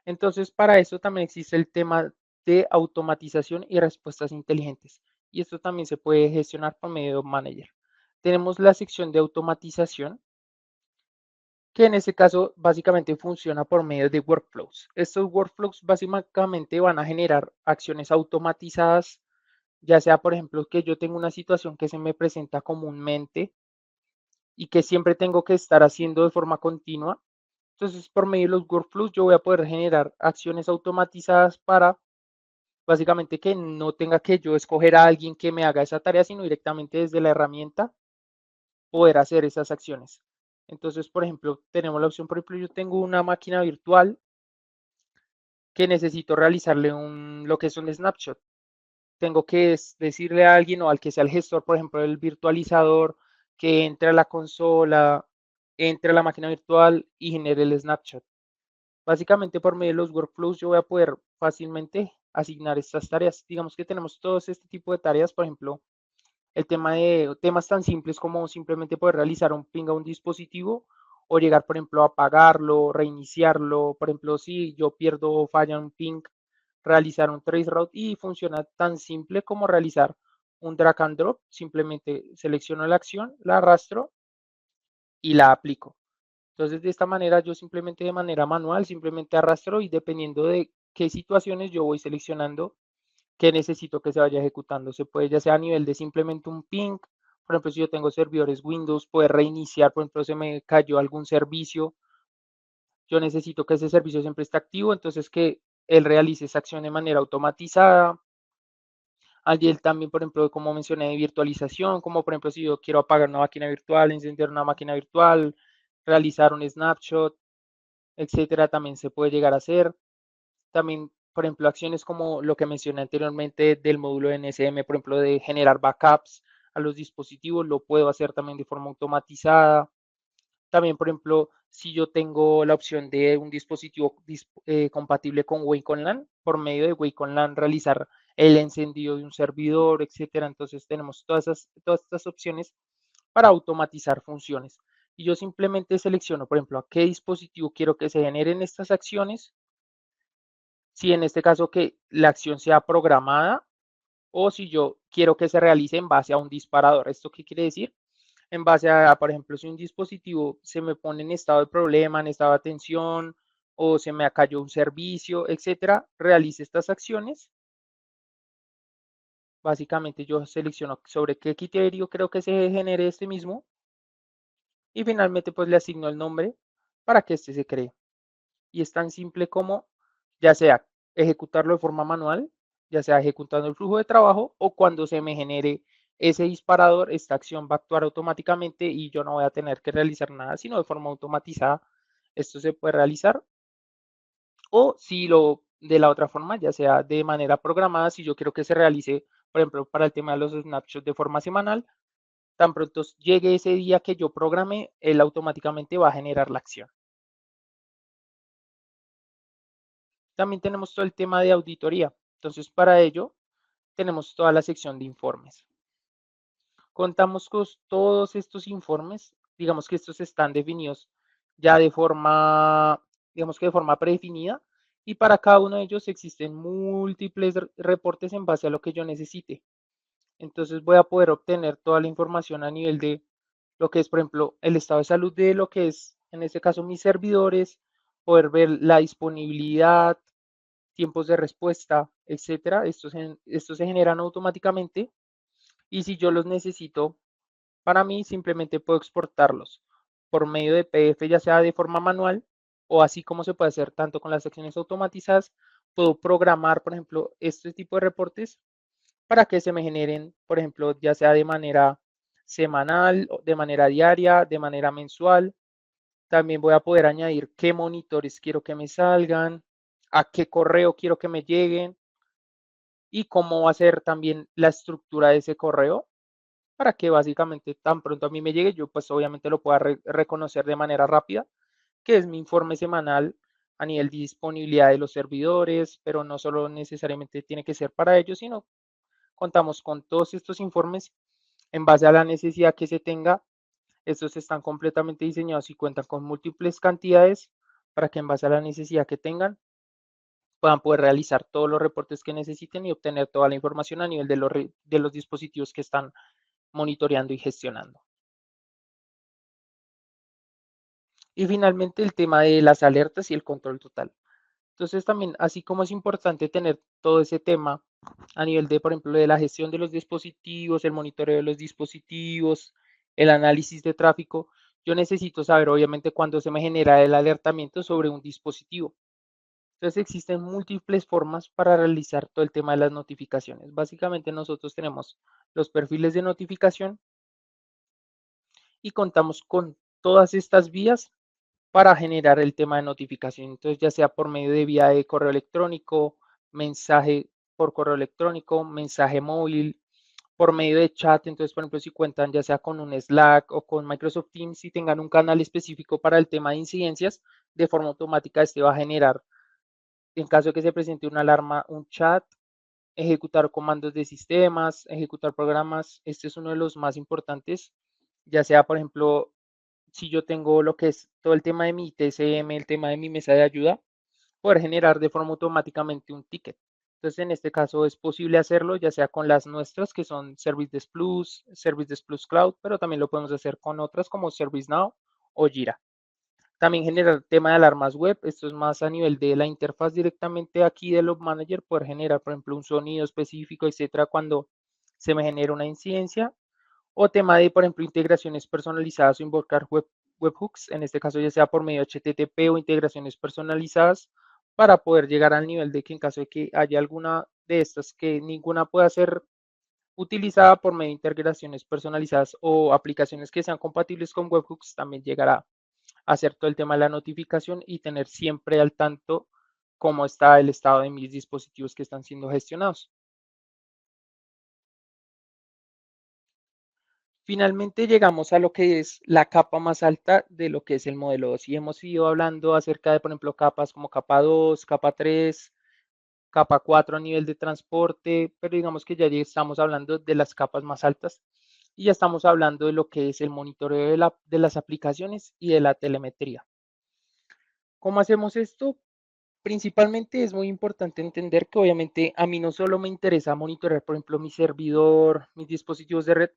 Entonces, para eso también existe el tema de automatización y respuestas inteligentes. Y esto también se puede gestionar por medio de Manager. Tenemos la sección de automatización, que en este caso básicamente funciona por medio de workflows. Estos workflows básicamente van a generar acciones automatizadas, ya sea, por ejemplo, que yo tengo una situación que se me presenta comúnmente y que siempre tengo que estar haciendo de forma continua. Entonces, por medio de los workflows, yo voy a poder generar acciones automatizadas para básicamente que no tenga que yo escoger a alguien que me haga esa tarea, sino directamente desde la herramienta poder hacer esas acciones. Entonces, por ejemplo, tenemos la opción, por ejemplo, yo tengo una máquina virtual que necesito realizarle lo que es un snapshot. Tengo que decirle a alguien o al que sea el gestor, por ejemplo, el virtualizador, que entre a la consola, entre a la máquina virtual y genere el snapshot. Básicamente por medio de los workflows yo voy a poder fácilmente asignar estas tareas. Digamos que tenemos todos este tipo de tareas, por ejemplo, el tema de temas tan simples como simplemente poder realizar un ping a un dispositivo o llegar, por ejemplo, a apagarlo, reiniciarlo. Por ejemplo, si yo pierdo o falla un ping, realizar un traceroute y funciona tan simple como realizar un drag and drop, simplemente selecciono la acción, la arrastro y la aplico. Entonces, de esta manera yo simplemente de manera manual, simplemente arrastro y dependiendo de qué situaciones yo voy seleccionando que necesito que se vaya ejecutando. Se puede ya sea a nivel de simplemente un ping, por ejemplo, si yo tengo servidores Windows, poder reiniciar, por ejemplo, se me cayó algún servicio, yo necesito que ese servicio siempre esté activo, entonces que él realice esa acción de manera automatizada. Allí él también, por ejemplo, como mencioné, de virtualización, como por ejemplo, si yo quiero apagar una máquina virtual, encender una máquina virtual, realizar un snapshot, etcétera, también se puede llegar a hacer. También, por ejemplo, acciones como lo que mencioné anteriormente del módulo NSM, por ejemplo, de generar backups a los dispositivos, lo puedo hacer también de forma automatizada. También, por ejemplo, si yo tengo la opción de un dispositivo compatible con Wake on LAN, por medio de Wake on LAN realizar el encendido de un servidor, etcétera. Entonces tenemos todas estas opciones para automatizar funciones. Y yo simplemente selecciono, por ejemplo, a qué dispositivo quiero que se generen estas acciones. Si en este caso que la acción sea programada o si yo quiero que se realice en base a un disparador. ¿Esto qué quiere decir? En base a, por ejemplo, si un dispositivo se me pone en estado de problema, en estado de atención o se me cayó un servicio, etcétera, realice estas acciones. Básicamente yo selecciono sobre qué criterio creo que se genere este mismo y finalmente pues le asigno el nombre para que este se cree. Y es tan simple como ya sea ejecutarlo de forma manual, ya sea ejecutando el flujo de trabajo o cuando se me genere ese disparador, esta acción va a actuar automáticamente y yo no voy a tener que realizar nada, sino de forma automatizada. Esto se puede realizar o si lo de la otra forma, ya sea de manera programada, si yo quiero que se realice, por ejemplo, para el tema de los snapshots de forma semanal, tan pronto llegue ese día que yo programe, él automáticamente va a generar la acción. También tenemos todo el tema de auditoría. Entonces, para ello, tenemos toda la sección de informes. Contamos con todos estos informes, digamos que estos están definidos ya de forma, digamos que de forma predefinida, y para cada uno de ellos existen múltiples reportes en base a lo que yo necesite. Entonces voy a poder obtener toda la información a nivel de lo que es, por ejemplo, el estado de salud de lo que es, en este caso, mis servidores, poder ver la disponibilidad, tiempos de respuesta, etcétera. Estos se generan automáticamente y si yo los necesito para mí, simplemente puedo exportarlos por medio de PDF, ya sea de forma manual o así como se puede hacer tanto con las secciones automatizadas, puedo programar, por ejemplo, este tipo de reportes para que se me generen, por ejemplo, ya sea de manera semanal, de manera diaria, de manera mensual. También voy a poder añadir qué monitores quiero que me salgan, a qué correo quiero que me lleguen y cómo va a ser también la estructura de ese correo para que básicamente tan pronto a mí me llegue, yo pues obviamente lo pueda reconocer de manera rápida, que es mi informe semanal a nivel de disponibilidad de los servidores, pero no solo necesariamente tiene que ser para ellos, sino contamos con todos estos informes en base a la necesidad que se tenga. Estos están completamente diseñados y cuentan con múltiples cantidades para que en base a la necesidad que tengan puedan poder realizar todos los reportes que necesiten y obtener toda la información a nivel de los dispositivos que están monitoreando y gestionando. Y finalmente el tema de las alertas y el control total. Entonces también, así como es importante tener todo ese tema a nivel de, por ejemplo, de la gestión de los dispositivos, el monitoreo de los dispositivos, el análisis de tráfico, yo necesito saber obviamente cuándo se me genera el alertamiento sobre un dispositivo. Entonces existen múltiples formas para realizar todo el tema de las notificaciones. Básicamente nosotros tenemos los perfiles de notificación y contamos con todas estas vías para generar el tema de notificación. Entonces, ya sea por medio de vía de correo electrónico, mensaje por correo electrónico, mensaje móvil, por medio de chat. Entonces, por ejemplo, si cuentan ya sea con un Slack o con Microsoft Teams, si tengan un canal específico para el tema de incidencias, de forma automática este va a generar, en caso de que se presente una alarma, un chat, ejecutar comandos de sistemas, ejecutar programas. Este es uno de los más importantes, ya sea, por ejemplo, si yo tengo lo que es todo el tema de mi TCM, el tema de mi mesa de ayuda, poder generar de forma automáticamente un ticket. Entonces, en este caso es posible hacerlo ya sea con las nuestras, que son Service Desk Plus, Service Desk Plus Cloud, pero también lo podemos hacer con otras como ServiceNow o Jira. También generar tema de alarmas web, esto es más a nivel de la interfaz directamente aquí de Log Manager, poder generar, por ejemplo, un sonido específico, etcétera, cuando se me genera una incidencia. O tema de, por ejemplo, integraciones personalizadas o invocar webhooks, en este caso ya sea por medio de HTTP o integraciones personalizadas, para poder llegar al nivel de que en caso de que haya alguna de estas que ninguna pueda ser utilizada por medio de integraciones personalizadas o aplicaciones que sean compatibles con webhooks, también llegará a hacer todo el tema de la notificación y tener siempre al tanto cómo está el estado de mis dispositivos que están siendo gestionados. Finalmente llegamos a lo que es la capa más alta de lo que es el modelo 2 y hemos ido hablando acerca de, por ejemplo, capas como capa 2, capa 3, capa 4 a nivel de transporte, pero digamos que ya estamos hablando de las capas más altas y ya estamos hablando de lo que es el monitoreo de las aplicaciones y de la telemetría. ¿Cómo hacemos esto? Principalmente es muy importante entender que obviamente a mí no solo me interesa monitorear, por ejemplo, mi servidor, mis dispositivos de red,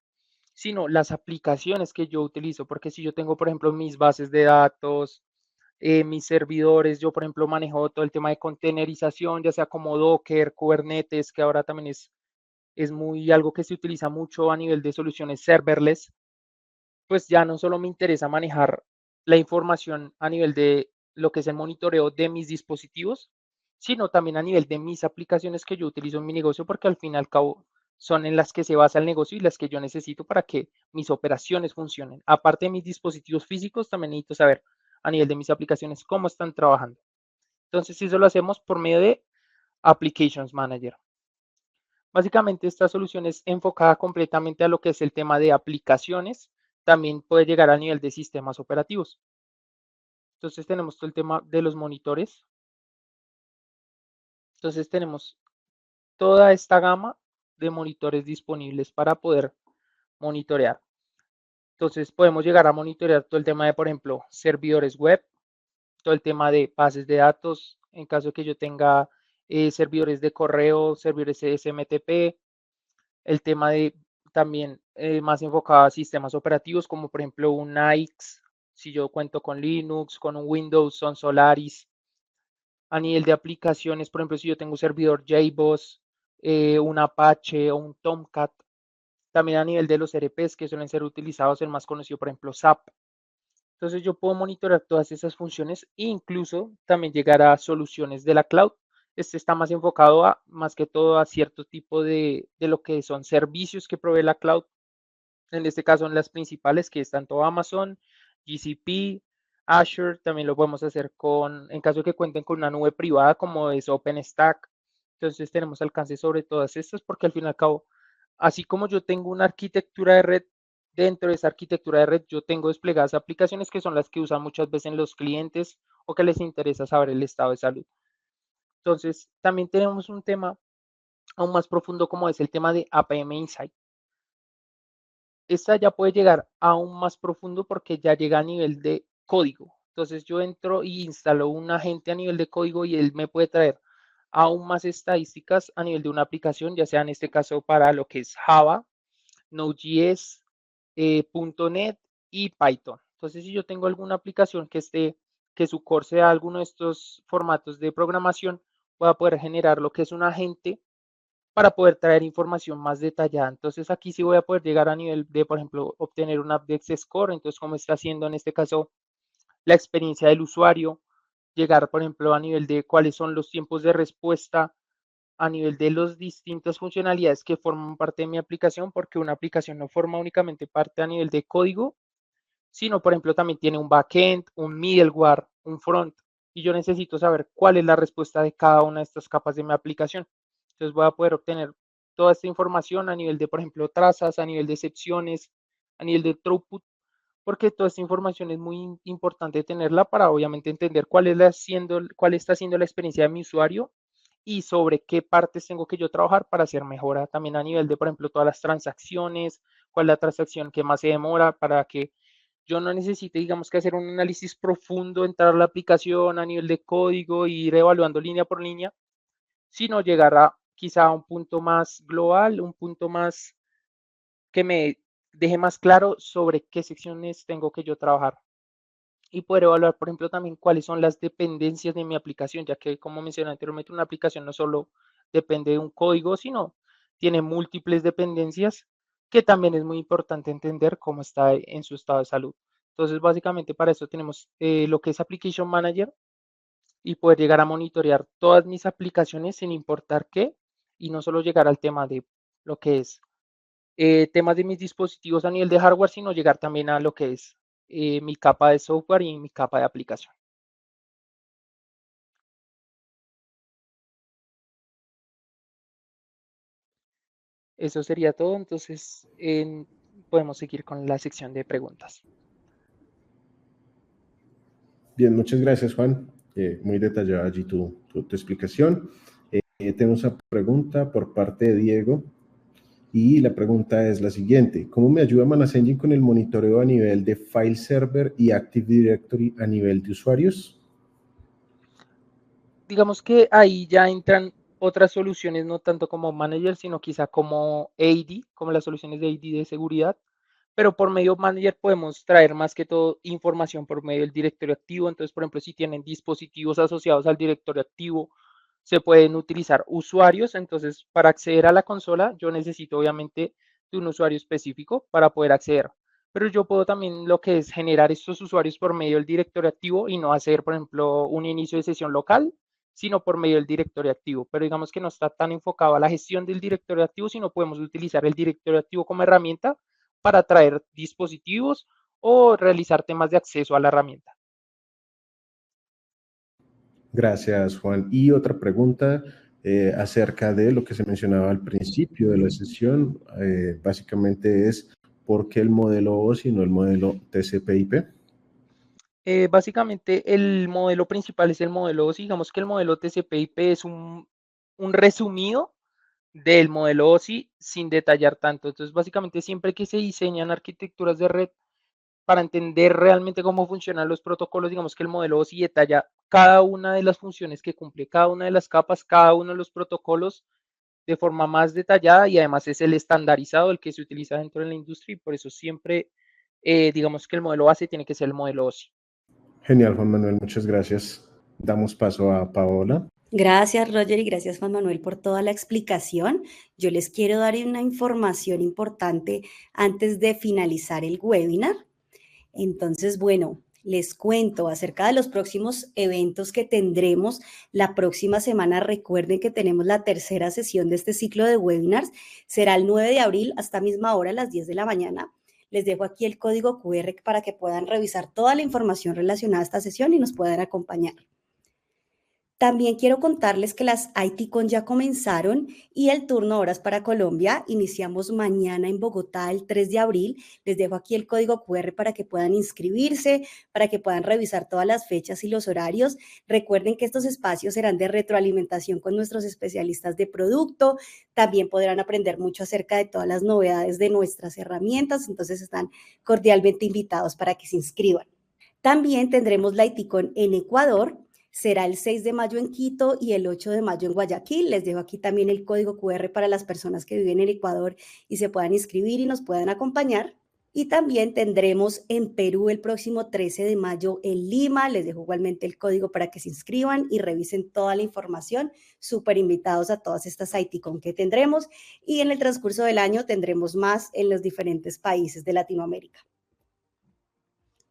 sino las aplicaciones que yo utilizo, porque si yo tengo, por ejemplo, mis bases de datos, mis servidores, yo, por ejemplo, manejo todo el tema de containerización, ya sea como Docker, Kubernetes, que ahora también es muy algo que se utiliza mucho a nivel de soluciones serverless, pues ya no solo me interesa manejar la información a nivel de lo que es el monitoreo de mis dispositivos, sino también a nivel de mis aplicaciones que yo utilizo en mi negocio, porque al fin y al cabo son en las que se basa el negocio y las que yo necesito para que mis operaciones funcionen. Aparte de mis dispositivos físicos, también necesito saber a nivel de mis aplicaciones cómo están trabajando. Entonces, eso lo hacemos por medio de Applications Manager. Básicamente, esta solución es enfocada completamente a lo que es el tema de aplicaciones. También puede llegar al nivel de sistemas operativos. Entonces, tenemos todo el tema de los monitores. Entonces, tenemos toda esta gama de monitores disponibles para poder monitorear. Entonces, podemos llegar a monitorear todo el tema de, por ejemplo, servidores web, todo el tema de bases de datos, en caso de que yo tenga servidores de correo, servidores SMTP, el tema de también más enfocado a sistemas operativos, como por ejemplo un AIX, si yo cuento con Linux, con un Windows, son Solaris. A nivel de aplicaciones, por ejemplo, si yo tengo un servidor JBoss, un Apache o un Tomcat. También a nivel de los ERPs que suelen ser utilizados, el más conocido, por ejemplo, SAP. Entonces yo puedo monitorear todas esas funciones e incluso también llegar a soluciones de la cloud. Este está más enfocado a, más que todo, a cierto tipo de lo que son servicios que provee la cloud. En este caso, en las principales, que es tanto Amazon, GCP, Azure. También lo podemos hacer en caso de que cuenten con una nube privada como es OpenStack. Entonces tenemos alcance sobre todas estas porque al fin y al cabo, así como yo tengo una arquitectura de red, dentro de esa arquitectura de red yo tengo desplegadas aplicaciones que son las que usan muchas veces los clientes o que les interesa saber el estado de salud. Entonces, también tenemos un tema aún más profundo como es el tema de APM Insight. Esta ya puede llegar aún más profundo porque ya llega a nivel de código. Entonces yo entro y instalo un agente a nivel de código y él me puede traer aún más estadísticas a nivel de una aplicación, ya sea en este caso para lo que es Java, Node.js, .NET y Python. Entonces, si yo tengo alguna aplicación que su core sea alguno de estos formatos de programación, voy a poder generar lo que es un agente para poder traer información más detallada. Entonces, aquí sí voy a poder llegar a nivel de, por ejemplo, obtener un update score. Entonces, cómo está haciendo en este caso la experiencia del usuario, llegar, por ejemplo, a nivel de cuáles son los tiempos de respuesta, a nivel de las distintas funcionalidades que forman parte de mi aplicación, porque una aplicación no forma únicamente parte a nivel de código, sino, por ejemplo, también tiene un backend, un middleware, un front, y yo necesito saber cuál es la respuesta de cada una de estas capas de mi aplicación. Entonces voy a poder obtener toda esta información a nivel de, por ejemplo, trazas, a nivel de excepciones, a nivel de throughput, porque toda esta información es muy importante tenerla para obviamente entender cuál está siendo la experiencia de mi usuario y sobre qué partes tengo que yo trabajar para hacer mejora también a nivel de, por ejemplo, todas las transacciones, cuál es la transacción que más se demora para que yo no necesite, digamos, que hacer un análisis profundo, entrar a la aplicación a nivel de código y ir evaluando línea por línea, sino llegar a quizá a un punto más global, un punto más que me deje más claro sobre qué secciones tengo que yo trabajar. Y poder evaluar, por ejemplo, también cuáles son las dependencias de mi aplicación, ya que, como mencioné anteriormente, una aplicación no solo depende de un código, sino tiene múltiples dependencias, que también es muy importante entender cómo está en su estado de salud. Entonces, básicamente para eso tenemos lo que es Application Manager y poder llegar a monitorear todas mis aplicaciones sin importar qué, y no solo llegar al tema de lo que es temas de mis dispositivos a nivel de hardware, sino llegar también a lo que es mi capa de software y mi capa de aplicación. Eso sería todo, entonces podemos seguir con la sección de preguntas. Bien, muchas gracias, Juan. Muy detallada allí tu explicación. Tenemos una pregunta por parte de Diego y la pregunta es la siguiente. ¿Cómo me ayuda Manas Engine con el monitoreo a nivel de file server y Active Directory a nivel de usuarios? Digamos que ahí ya entran otras soluciones, no tanto como Manager, sino quizá como AD, como las soluciones de AD de seguridad, pero por medio de Manager podemos traer más que todo información por medio del directorio activo. Entonces, por ejemplo, si tienen dispositivos asociados al directorio activo, se pueden utilizar usuarios. Entonces, para acceder a la consola, yo necesito obviamente de un usuario específico para poder acceder. Pero yo puedo también lo que es generar estos usuarios por medio del directorio activo y no hacer, por ejemplo, un inicio de sesión local, sino por medio del directorio activo. Pero digamos que no está tan enfocado a la gestión del directorio activo, sino podemos utilizar el directorio activo como herramienta para traer dispositivos o realizar temas de acceso a la herramienta. Gracias, Juan. Y otra pregunta acerca de lo que se mencionaba al principio de la sesión, básicamente es ¿por qué el modelo OSI y no el modelo TCP/IP? Básicamente el modelo principal es el modelo, digamos que el modelo TCP/IP es un resumido del modelo OSI sin detallar tanto. Entonces, básicamente siempre que se diseñan arquitecturas de red, para entender realmente cómo funcionan los protocolos, digamos que el modelo OSI detalla cada una de las funciones que cumple, cada una de las capas, cada uno de los protocolos de forma más detallada, y además es el estandarizado, el que se utiliza dentro de la industria, y por eso siempre digamos que el modelo base tiene que ser el modelo OSI. Genial, Juan Manuel, muchas gracias. Damos paso a Paola. Gracias, Roger, y gracias, Juan Manuel, por toda la explicación. Yo les quiero dar una información importante antes de finalizar el webinar. Entonces, bueno, les cuento acerca de los próximos eventos que tendremos la próxima semana. Recuerden que tenemos la tercera sesión de este ciclo de webinars. Será el 9 de abril hasta misma hora, a las 10 de la mañana. Les dejo aquí el código QR para que puedan revisar toda la información relacionada a esta sesión y nos puedan acompañar. También quiero contarles que las ITCon ya comenzaron y el turno horas para Colombia. Iniciamos mañana en Bogotá el 3 de abril. Les dejo aquí el código QR para que puedan inscribirse, para que puedan revisar todas las fechas y los horarios. Recuerden que estos espacios serán de retroalimentación con nuestros especialistas de producto. También podrán aprender mucho acerca de todas las novedades de nuestras herramientas. Entonces están cordialmente invitados para que se inscriban. También tendremos la ITCon en Ecuador. Será el 6 de mayo en Quito y el 8 de mayo en Guayaquil. Les dejo aquí también el código QR para las personas que viven en Ecuador y se puedan inscribir y nos puedan acompañar. Y también tendremos en Perú el próximo 13 de mayo en Lima. Les dejo igualmente el código para que se inscriban y revisen toda la información. Súper invitados a todas estas ITCon que tendremos. Y en el transcurso del año tendremos más en los diferentes países de Latinoamérica.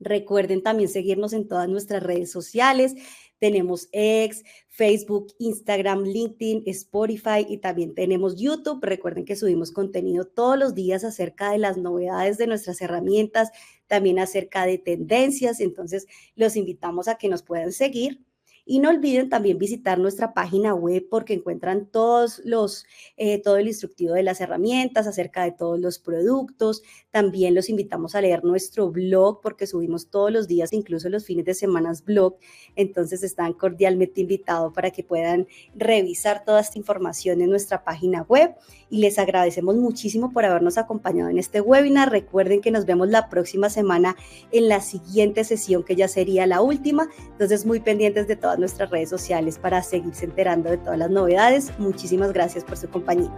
Recuerden también seguirnos en todas nuestras redes sociales. Tenemos X, Facebook, Instagram, LinkedIn, Spotify y también tenemos YouTube. Recuerden que subimos contenido todos los días acerca de las novedades de nuestras herramientas, también acerca de tendencias. Entonces, los invitamos a que nos puedan seguir. Y no olviden también visitar nuestra página web porque encuentran todo el instructivo de las herramientas, acerca de todos los productos. También los invitamos a leer nuestro blog porque subimos todos los días, incluso los fines de semana, blog. Entonces están cordialmente invitados para que puedan revisar toda esta información en nuestra página web. Y les agradecemos muchísimo por habernos acompañado en este webinar. Recuerden que nos vemos la próxima semana en la siguiente sesión, que ya sería la última. Entonces, muy pendientes de todas todas nuestras redes sociales para seguirse enterando de todas las novedades. Muchísimas gracias por su compañía.